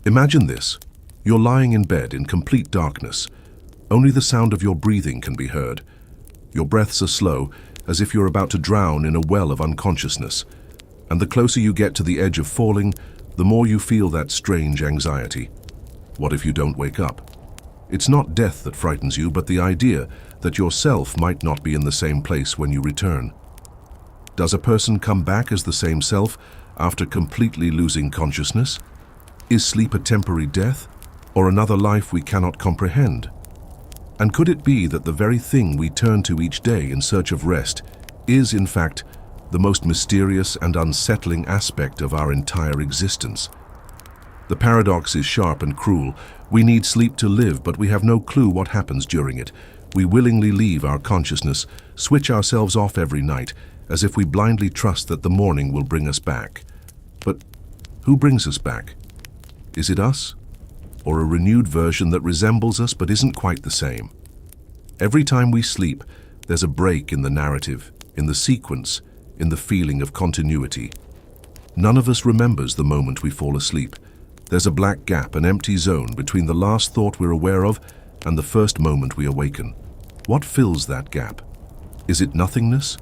Imagine this. You're lying in bed in complete darkness. Only the sound of your breathing can be heard. Your breaths are slow, as if you're about to drown in a well of unconsciousness. And the closer you get to the edge of falling, the more you feel that strange anxiety. What if you don't wake up? It's not death that frightens you, but the idea that yourself might not be in the same place when you return. Does a person come back as the same self after completely losing consciousness? Is sleep a temporary death, or another life we cannot comprehend? And could it be that the very thing we turn to each day in search of rest is, in fact, the most mysterious and unsettling aspect of our entire existence? The paradox is sharp and cruel. We need sleep to live, but we have no clue what happens during it. We willingly leave our consciousness, switch ourselves off every night, as if we blindly trust that the morning will bring us back. But who brings us back? Is it us? Or a renewed version that resembles us but isn't quite the same? Every time we sleep, there's a break in the narrative, in the sequence, in the feeling of continuity. None of us remembers the moment we fall asleep. There's a black gap, an empty zone between the last thought we're aware of and the first moment we awaken. What fills that gap? Is it nothingness?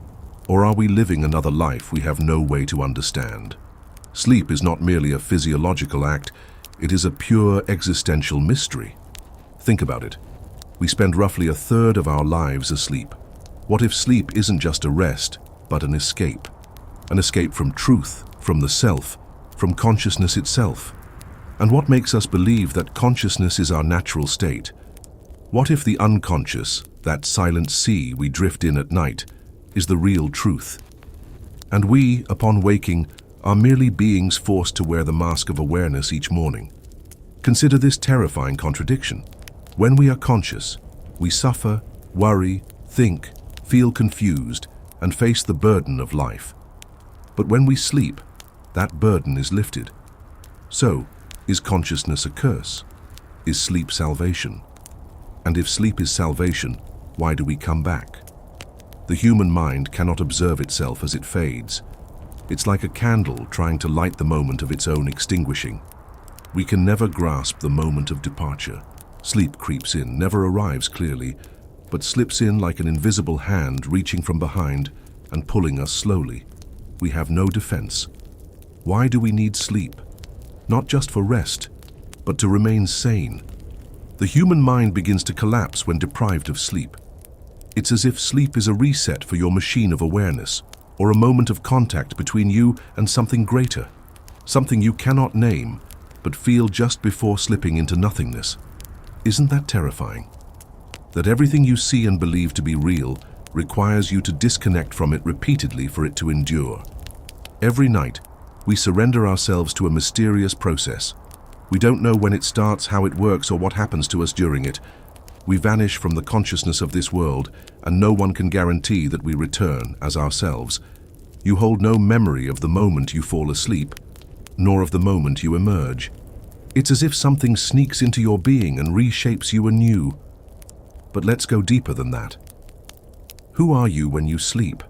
Or are we living another life we have no way to understand? Sleep is not merely a physiological act, it is a pure existential mystery. Think about it. We spend roughly a third of our lives asleep. What if sleep isn't just a rest, but an escape? An escape from truth, from the self, from consciousness itself. And what makes us believe that consciousness is our natural state? What if the unconscious, that silent sea we drift in at night, is the real truth? And we, upon waking, are merely beings forced to wear the mask of awareness each morning. Consider this terrifying contradiction. When we are conscious, we suffer, worry, think, feel confused, and face the burden of life. But when we sleep, that burden is lifted. So, is consciousness a curse? Is sleep salvation? And if sleep is salvation, why do we come back? The human mind cannot observe itself as it fades. It's like a candle trying to light the moment of its own extinguishing. We can never grasp the moment of departure. Sleep creeps in, never arrives clearly, but slips in like an invisible hand reaching from behind and pulling us slowly. We have no defense. Why do we need sleep? Not just for rest, but to remain sane. The human mind begins to collapse when deprived of sleep. It's as if sleep is a reset for your machine of awareness, or a moment of contact between you and something greater, something you cannot name, but feel just before slipping into nothingness. Isn't that terrifying? That everything you see and believe to be real requires you to disconnect from it repeatedly for it to endure. Every night, we surrender ourselves to a mysterious process. We don't know when it starts, how it works, or what happens to us during it. We vanish from the consciousness of this world, and no one can guarantee that we return as ourselves. You hold no memory of the moment you fall asleep, nor of the moment you emerge. It's as if something sneaks into your being and reshapes you anew. But let's go deeper than that. Who are you when you sleep?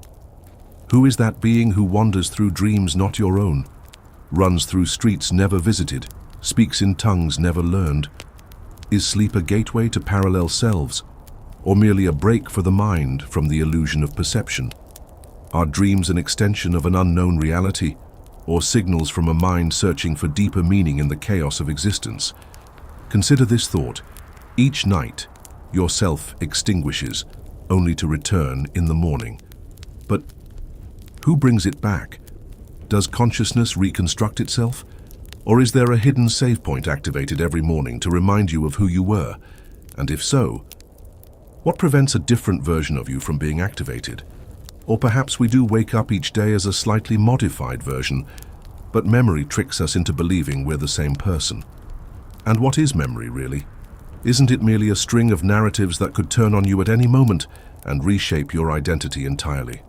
Who is that being who wanders through dreams not your own, runs through streets never visited, speaks in tongues never learned? Is sleep a gateway to parallel selves, or merely a break for the mind from the illusion of perception? Are dreams an extension of an unknown reality, or signals from a mind searching for deeper meaning in the chaos of existence? Consider this thought. Each night, your self extinguishes, only to return in the morning. But who brings it back? Does consciousness reconstruct itself? Or is there a hidden save point activated every morning to remind you of who you were? And if so, what prevents a different version of you from being activated? Or perhaps we do wake up each day as a slightly modified version, but memory tricks us into believing we're the same person. And what is memory, really? Isn't it merely a string of narratives that could turn on you at any moment and reshape your identity entirely?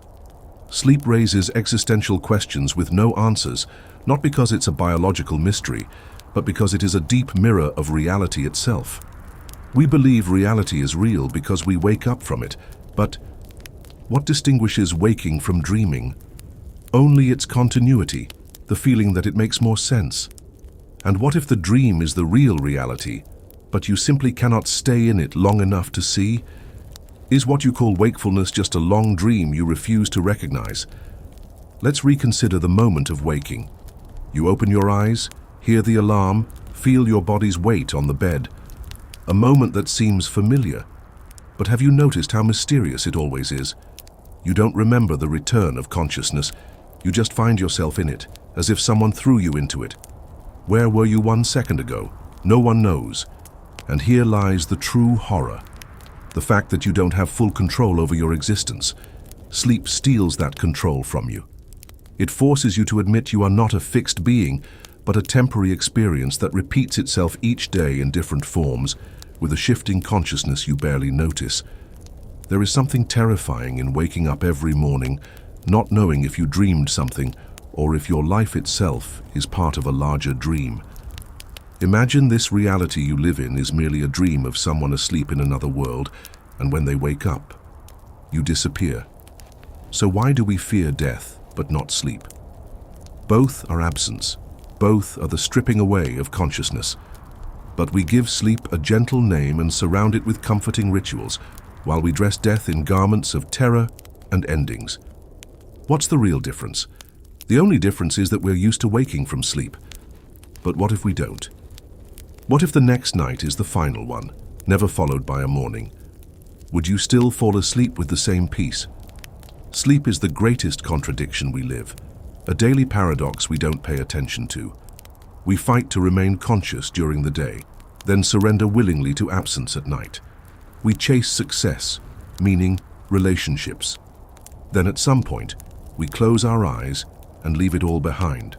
Sleep raises existential questions with no answers, not because it's a biological mystery, but because it is a deep mirror of reality itself. We believe reality is real because we wake up from it, but what distinguishes waking from dreaming? Only its continuity, the feeling that it makes more sense. And what if the dream is the real reality, but you simply cannot stay in it long enough to see? Is what you call wakefulness just a long dream you refuse to recognize? Let's reconsider the moment of waking. You open your eyes, hear the alarm, feel your body's weight on the bed. A moment that seems familiar. But have you noticed how mysterious it always is? You don't remember the return of consciousness. You just find yourself in it, as if someone threw you into it. Where were you 1 second ago? No one knows. And here lies the true horror. The fact that you don't have full control over your existence. Sleep steals that control from you. It forces you to admit you are not a fixed being, but a temporary experience that repeats itself each day in different forms, with a shifting consciousness you barely notice. There is something terrifying in waking up every morning, not knowing if you dreamed something, or if your life itself is part of a larger dream. Imagine this reality you live in is merely a dream of someone asleep in another world, and when they wake up, you disappear. So why do we fear death, but not sleep? Both are absence. Both are the stripping away of consciousness. But we give sleep a gentle name and surround it with comforting rituals, while we dress death in garments of terror and endings. What's the real difference? The only difference is that we're used to waking from sleep. But what if we don't? What if the next night is the final one, never followed by a morning? Would you still fall asleep with the same peace? Sleep is the greatest contradiction we live, a daily paradox we don't pay attention to. We fight to remain conscious during the day, then surrender willingly to absence at night. We chase success, meaning, relationships. Then at some point, we close our eyes and leave it all behind,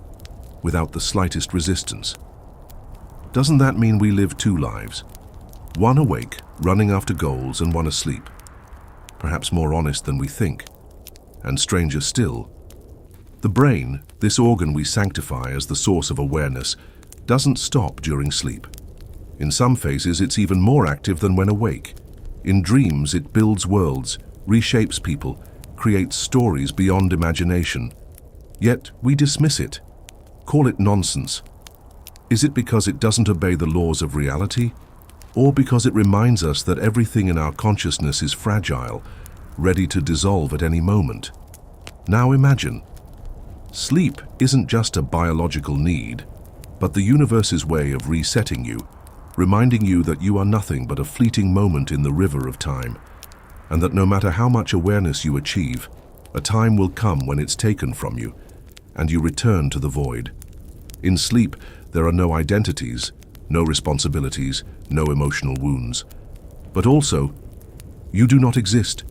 without the slightest resistance. Doesn't that mean we live two lives? One awake, running after goals, and one asleep. Perhaps more honest than we think. And stranger still, the brain, this organ we sanctify as the source of awareness, doesn't stop during sleep. In some phases, it's even more active than when awake. In dreams, it builds worlds, reshapes people, creates stories beyond imagination. Yet we dismiss it, call it nonsense. Is it because it doesn't obey the laws of reality? Or because it reminds us that everything in our consciousness is fragile, ready to dissolve at any moment? Now imagine, sleep isn't just a biological need, but the universe's way of resetting you, reminding you that you are nothing but a fleeting moment in the river of time, and that no matter how much awareness you achieve, a time will come when it's taken from you, and you return to the void. In sleep, there are no identities, no responsibilities, no emotional wounds. But also, you do not exist.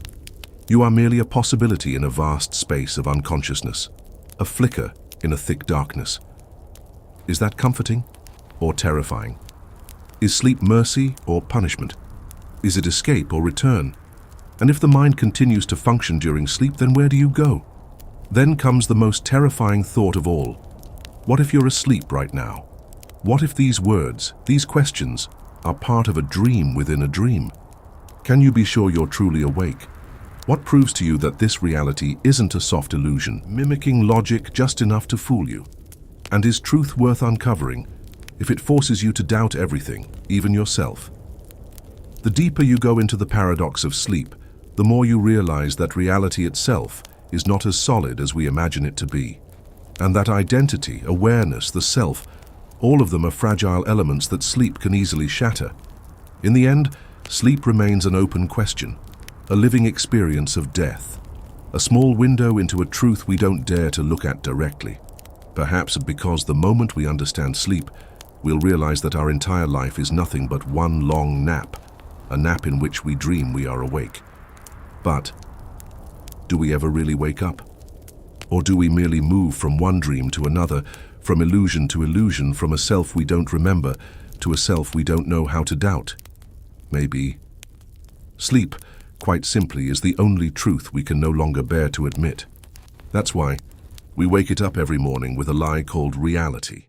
You are merely a possibility in a vast space of unconsciousness, a flicker in a thick darkness. Is that comforting or terrifying? Is sleep mercy or punishment? Is it escape or return? And if the mind continues to function during sleep, then where do you go? Then comes the most terrifying thought of all. What if you're asleep right now? What if these words, these questions, are part of a dream within a dream? Can you be sure you're truly awake? What proves to you that this reality isn't a soft illusion, mimicking logic just enough to fool you? And is truth worth uncovering if it forces you to doubt everything, even yourself? The deeper you go into the paradox of sleep, the more you realize that reality itself is not as solid as we imagine it to be. And that identity, awareness, the self, all of them are fragile elements that sleep can easily shatter. In the end, sleep remains an open question, a living experience of death, a small window into a truth we don't dare to look at directly. Perhaps because the moment we understand sleep, we'll realize that our entire life is nothing but one long nap, a nap in which we dream we are awake. But do we ever really wake up? Or do we merely move from one dream to another, from illusion to illusion, from a self we don't remember to a self we don't know how to doubt? Maybe. Sleep, quite simply, is the only truth we can no longer bear to admit. That's why we wake it up every morning with a lie called reality.